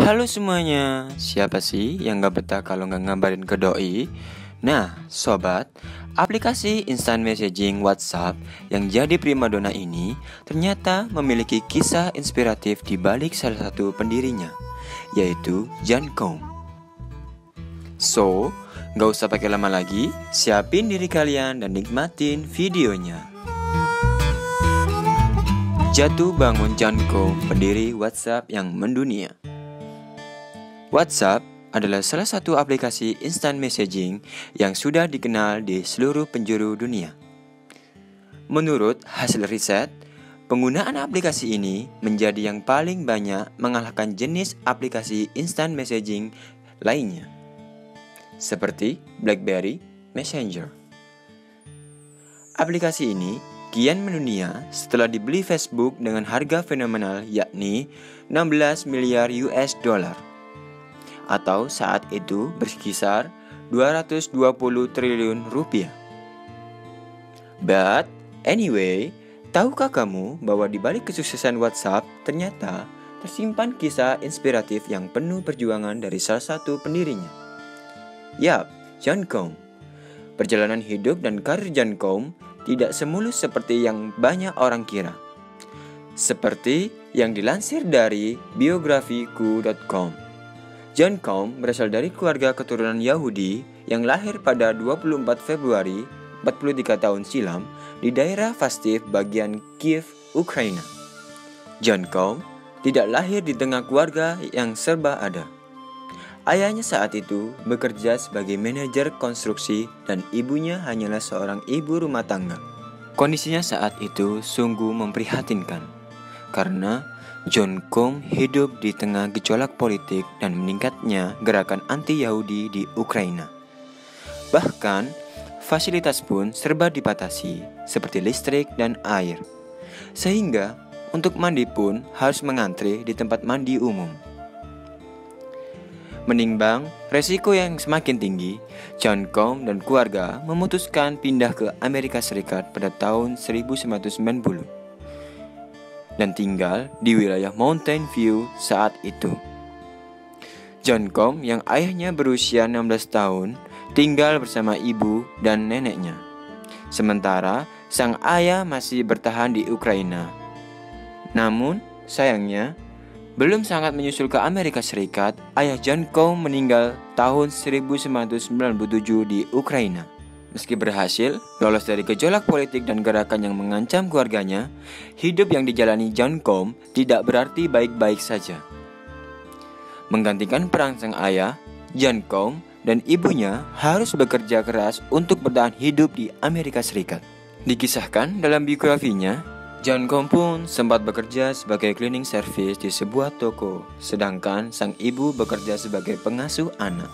Halo semuanya, siapa sih yang gak betah kalau gak ngabarin ke doi? Nah, sobat, aplikasi instant messaging WhatsApp yang jadi primadona ini ternyata memiliki kisah inspiratif di balik salah satu pendirinya, yaitu John Combe. So, gak usah pakai lama lagi, siapin diri kalian dan nikmatin videonya. Jatuh bangun John Combe, pendiri WhatsApp yang mendunia. WhatsApp adalah salah satu aplikasi instant messaging yang sudah dikenal di seluruh penjuru dunia. Menurut hasil riset, penggunaan aplikasi ini menjadi yang paling banyak mengalahkan jenis aplikasi instant messaging lainnya, seperti BlackBerry Messenger. Aplikasi ini kian mendunia setelah dibeli Facebook dengan harga fenomenal yakni 16 miliar US dollar. Atau saat itu berkisar 220 triliun rupiah. But anyway, tahukah kamu bahwa di balik kesuksesan WhatsApp ternyata tersimpan kisah inspiratif yang penuh perjuangan dari salah satu pendirinya? Yap, John Combe. Perjalanan hidup dan karir John Combe tidak semulus seperti yang banyak orang kira. Seperti yang dilansir dari biografiku.com. John Combe berasal dari keluarga keturunan Yahudi yang lahir pada 24 Februari 43 tahun silam di daerah Fastiv bagian Kiev, Ukraina. John Combe tidak lahir di tengah keluarga yang serba ada. Ayahnya saat itu bekerja sebagai manajer konstruksi dan ibunya hanyalah seorang ibu rumah tangga. Kondisinya saat itu sungguh memprihatinkan karena John Combe hidup di tengah gejolak politik dan meningkatnya gerakan anti-Yahudi di Ukraina. Bahkan, fasilitas pun serba dibatasi, seperti listrik dan air. Sehingga, untuk mandi pun harus mengantri di tempat mandi umum. Menimbang resiko yang semakin tinggi, John Combe dan keluarga memutuskan pindah ke Amerika Serikat pada tahun 1990. Dan tinggal di wilayah Mountain View saat itu. John Combe yang ayahnya berusia 16 tahun tinggal bersama ibu dan neneknya. Sementara sang ayah masih bertahan di Ukraina. Namun sayangnya belum sangat menyusul ke Amerika Serikat, ayah John Combe meninggal tahun 1997 di Ukraina. Meski berhasil lolos dari gejolak politik dan gerakan yang mengancam keluarganya, hidup yang dijalani John Combe tidak berarti baik-baik saja. Menggantikan peran sang ayah, John Combe dan ibunya harus bekerja keras untuk bertahan hidup di Amerika Serikat. Dikisahkan dalam biografinya, John Combe pun sempat bekerja sebagai cleaning service di sebuah toko, sedangkan sang ibu bekerja sebagai pengasuh anak.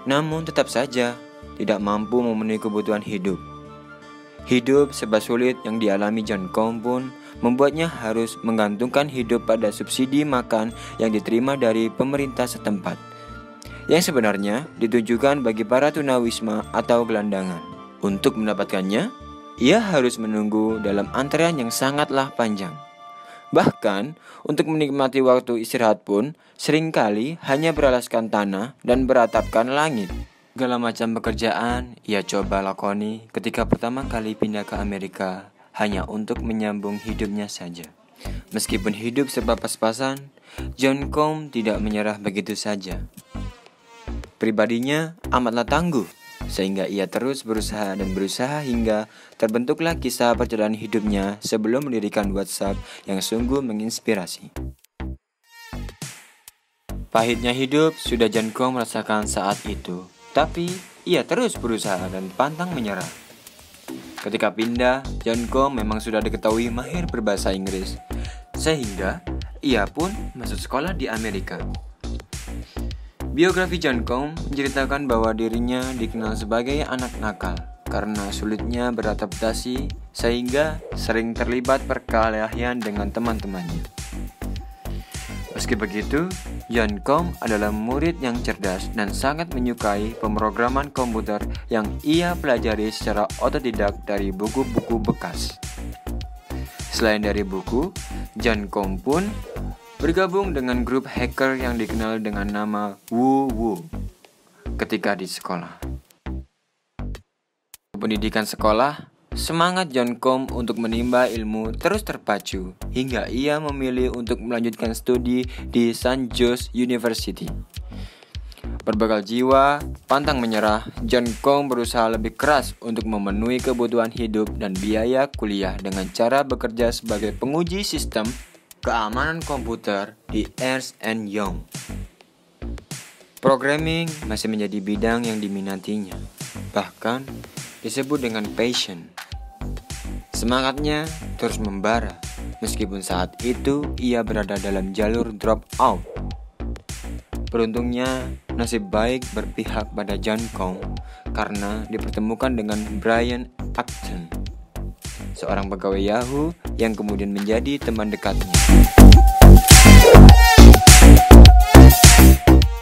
Namun tetap saja tidak mampu memenuhi kebutuhan hidup. Hidup serba sulit yang dialami John Combe pun membuatnya harus menggantungkan hidup pada subsidi makan yang diterima dari pemerintah setempat, yang sebenarnya ditujukan bagi para tunawisma atau gelandangan. Untuk mendapatkannya, ia harus menunggu dalam antrean yang sangatlah panjang. Bahkan, untuk menikmati waktu istirahat pun seringkali hanya beralaskan tanah dan beratapkan langit. Segala macam pekerjaan ia coba lakoni ketika pertama kali pindah ke Amerika hanya untuk menyambung hidupnya saja. Meskipun hidup serba pas-pasan, John Combe tidak menyerah begitu saja. Pribadinya amatlah tangguh, sehingga ia terus berusaha hingga terbentuklah kisah perjalanan hidupnya sebelum mendirikan WhatsApp yang sungguh menginspirasi. Pahitnya hidup sudah John Combe merasakan saat itu. Tapi ia terus berusaha dan pantang menyerah. Ketika pindah, John Combe memang sudah diketahui mahir berbahasa Inggris, sehingga ia pun masuk sekolah di Amerika. Biografi John Combe menceritakan bahwa dirinya dikenal sebagai anak nakal karena sulitnya beradaptasi sehingga sering terlibat perkelahian dengan teman-temannya. Meski begitu, John Combe adalah murid yang cerdas dan sangat menyukai pemrograman komputer yang ia pelajari secara otodidak dari buku-buku bekas. Selain dari buku, John Combe pun bergabung dengan grup hacker yang dikenal dengan nama Wu ketika di sekolah. Pendidikan sekolah, semangat John Combe untuk menimba ilmu terus terpacu hingga ia memilih untuk melanjutkan studi di St. John's University. Berbekal jiwa, pantang menyerah, John Combe berusaha lebih keras untuk memenuhi kebutuhan hidup dan biaya kuliah dengan cara bekerja sebagai penguji sistem keamanan komputer di Ernst & Young. Programming masih menjadi bidang yang diminatinya, bahkan disebut dengan passion. Semangatnya terus membara, meskipun saat itu ia berada dalam jalur drop out. Beruntungnya, nasib baik berpihak pada John Combe karena dipertemukan dengan Brian Acton, seorang pegawai Yahoo yang kemudian menjadi teman dekatnya.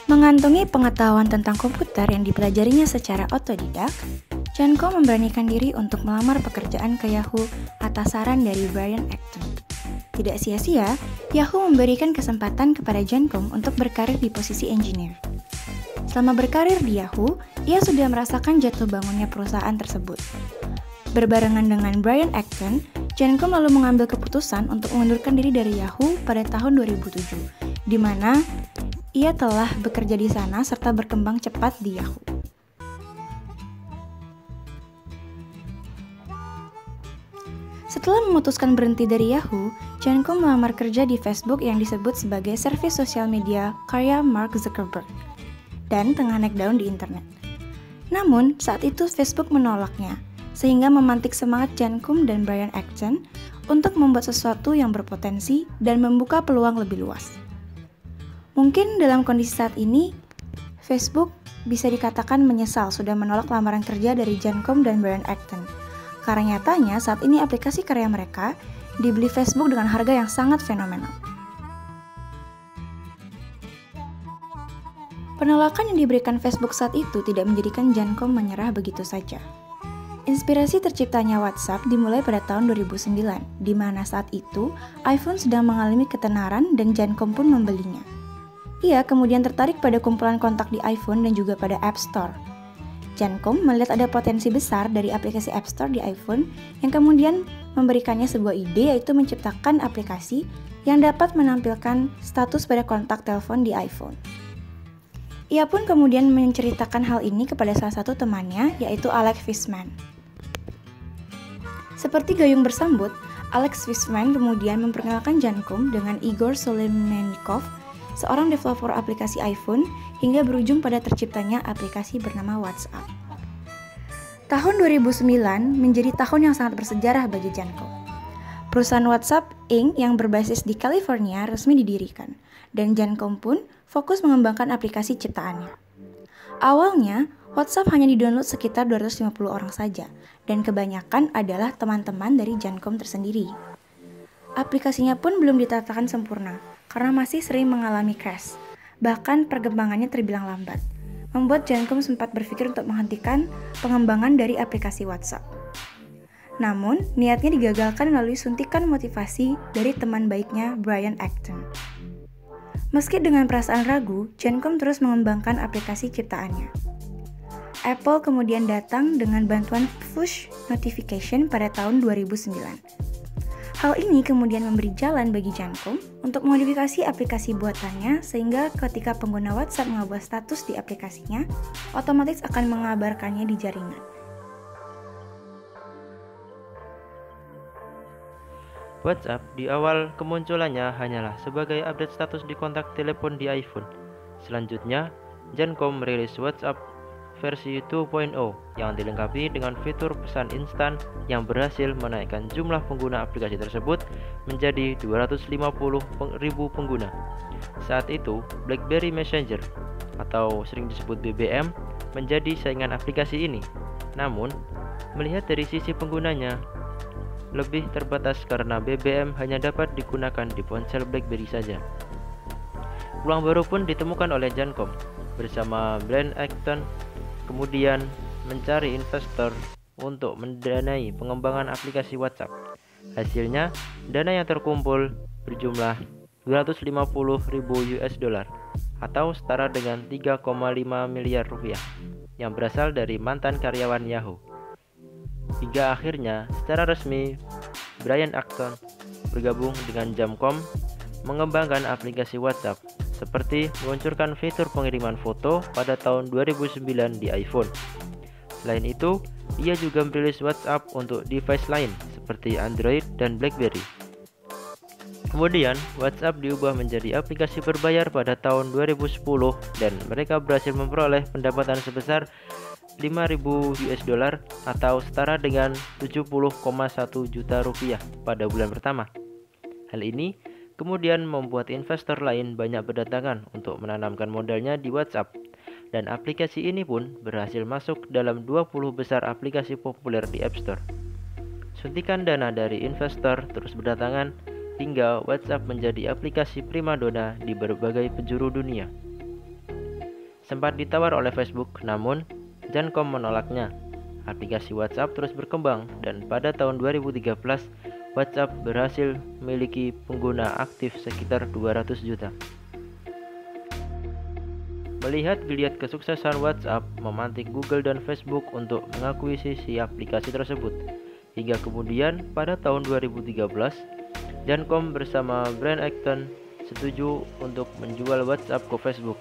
Mengantongi pengetahuan tentang komputer yang dipelajarinya secara otodidak, John Combe memberanikan diri untuk melamar pekerjaan ke Yahoo atas saran dari Brian Acton. Tidak sia-sia, Yahoo memberikan kesempatan kepada John Combe untuk berkarir di posisi engineer. Selama berkarir di Yahoo, ia sudah merasakan jatuh bangunnya perusahaan tersebut. Berbarengan dengan Brian Acton, John Combe lalu mengambil keputusan untuk mengundurkan diri dari Yahoo pada tahun 2007, di mana ia telah bekerja di sana serta berkembang cepat di Yahoo. Setelah memutuskan berhenti dari Yahoo, John Combe melamar kerja di Facebook yang disebut sebagai servis sosial media karya Mark Zuckerberg dan tengah naik daun di internet. Namun, saat itu Facebook menolaknya, sehingga memantik semangat John Combe dan Brian Acton untuk membuat sesuatu yang berpotensi dan membuka peluang lebih luas. Mungkin dalam kondisi saat ini, Facebook bisa dikatakan menyesal sudah menolak lamaran kerja dari John Combe dan Brian Acton. Karena nyatanya saat ini aplikasi karya mereka dibeli Facebook dengan harga yang sangat fenomenal. Penolakan yang diberikan Facebook saat itu tidak menjadikan John Combe menyerah begitu saja. Inspirasi terciptanya WhatsApp dimulai pada tahun 2009, di mana saat itu iPhone sedang mengalami ketenaran dan John Combe pun membelinya. Ia kemudian tertarik pada kumpulan kontak di iPhone dan juga pada App Store. John Combe melihat ada potensi besar dari aplikasi App Store di iPhone yang kemudian memberikannya sebuah ide, yaitu menciptakan aplikasi yang dapat menampilkan status pada kontak telepon di iPhone. Ia pun kemudian menceritakan hal ini kepada salah satu temannya, yaitu Alex Fishman. Seperti gayung bersambut, Alex Fishman kemudian memperkenalkan John Combe dengan Igor Solemennikov, seorang developer aplikasi iPhone, hingga berujung pada terciptanya aplikasi bernama WhatsApp. Tahun 2009 menjadi tahun yang sangat bersejarah bagi John Combe. Perusahaan WhatsApp Inc. yang berbasis di California resmi didirikan, dan John Combe pun fokus mengembangkan aplikasi ciptaannya. Awalnya, WhatsApp hanya didownload sekitar 250 orang saja, dan kebanyakan adalah teman-teman dari John Combe tersendiri. Aplikasinya pun belum ditatakan sempurna, karena masih sering mengalami crash. Bahkan perkembangannya terbilang lambat, membuat John Combe sempat berpikir untuk menghentikan pengembangan dari aplikasi WhatsApp. Namun, niatnya digagalkan melalui suntikan motivasi dari teman baiknya Brian Acton. Meski dengan perasaan ragu, John Combe terus mengembangkan aplikasi ciptaannya. Apple kemudian datang dengan bantuan push notification pada tahun 2009. Hal ini kemudian memberi jalan bagi John Combe untuk memodifikasi aplikasi buatannya sehingga ketika pengguna WhatsApp mengubah status di aplikasinya, otomatis akan mengabarkannya di jaringan. WhatsApp di awal kemunculannya hanyalah sebagai update status di kontak telepon di iPhone. Selanjutnya, John Combe merilis WhatsApp versi 2.0 yang dilengkapi dengan fitur pesan instan yang berhasil menaikkan jumlah pengguna aplikasi tersebut menjadi 250.000 pengguna. Saat itu, BlackBerry Messenger atau sering disebut BBM menjadi saingan aplikasi ini. Namun, melihat dari sisi penggunanya lebih terbatas karena BBM hanya dapat digunakan di ponsel BlackBerry saja. Peluang baru pun ditemukan oleh John Combe bersama Brian Acton, kemudian mencari investor untuk mendanai pengembangan aplikasi WhatsApp. Hasilnya, dana yang terkumpul berjumlah 250.000 US dollar atau setara dengan 3,5 miliar rupiah yang berasal dari mantan karyawan Yahoo. Hingga akhirnya secara resmi Brian Acton bergabung dengan Jamcom mengembangkan aplikasi WhatsApp seperti meluncurkan fitur pengiriman foto pada tahun 2009 di iPhone. Selain itu, ia juga merilis WhatsApp untuk device lain seperti Android dan BlackBerry. Kemudian, WhatsApp diubah menjadi aplikasi berbayar pada tahun 2010 dan mereka berhasil memperoleh pendapatan sebesar 5.000 US dollar atau setara dengan 70,1 juta rupiah pada bulan pertama. Hal ini kemudian membuat investor lain banyak berdatangan untuk menanamkan modalnya di WhatsApp, dan aplikasi ini pun berhasil masuk dalam 20 besar aplikasi populer di App Store. Suntikan dana dari investor terus berdatangan hingga WhatsApp menjadi aplikasi primadona di berbagai penjuru dunia. Sempat ditawar oleh Facebook, namun Jamcom menolaknya. Aplikasi WhatsApp terus berkembang dan pada tahun 2013 WhatsApp berhasil memiliki pengguna aktif sekitar 200 juta. Melihat geliat kesuksesan WhatsApp, memantik Google dan Facebook untuk mengakuisisi aplikasi tersebut. Hingga kemudian pada tahun 2013, Jamcom bersama Brian Acton setuju untuk menjual WhatsApp ke Facebook.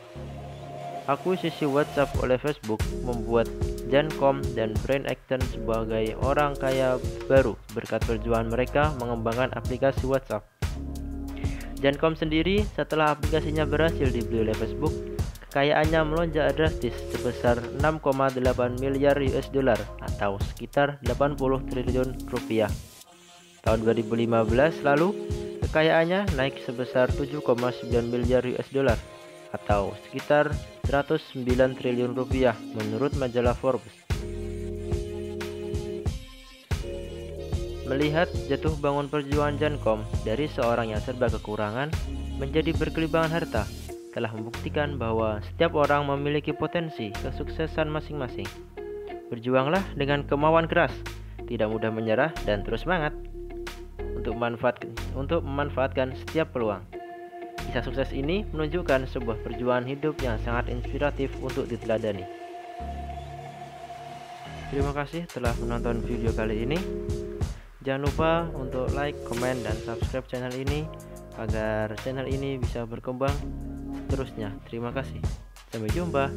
Akuisisi WhatsApp oleh Facebook membuat Jamcom dan Brian Acton sebagai orang kaya baru berkat perjuangan mereka mengembangkan aplikasi WhatsApp. Jamcom sendiri setelah aplikasinya berhasil dibeli oleh Facebook, kekayaannya melonjak drastis sebesar 6,8 miliar US dollar atau sekitar 80 triliun rupiah. Tahun 2015 lalu, kekayaannya naik sebesar 7,9 miliar US dollar atau sekitar 109 triliun rupiah menurut majalah Forbes. Melihat jatuh bangun perjuangan Jamcom dari seorang yang serba kekurangan menjadi berkelibangan harta, telah membuktikan bahwa setiap orang memiliki potensi kesuksesan masing-masing. Berjuanglah dengan kemauan keras, tidak mudah menyerah dan terus semangat untuk memanfaatkan setiap peluang. Kisah sukses ini menunjukkan sebuah perjuangan hidup yang sangat inspiratif untuk diteladani. Terima kasih telah menonton video kali ini. Jangan lupa untuk like, komen, dan subscribe channel ini agar channel ini bisa berkembang seterusnya. Terima kasih. Sampai jumpa.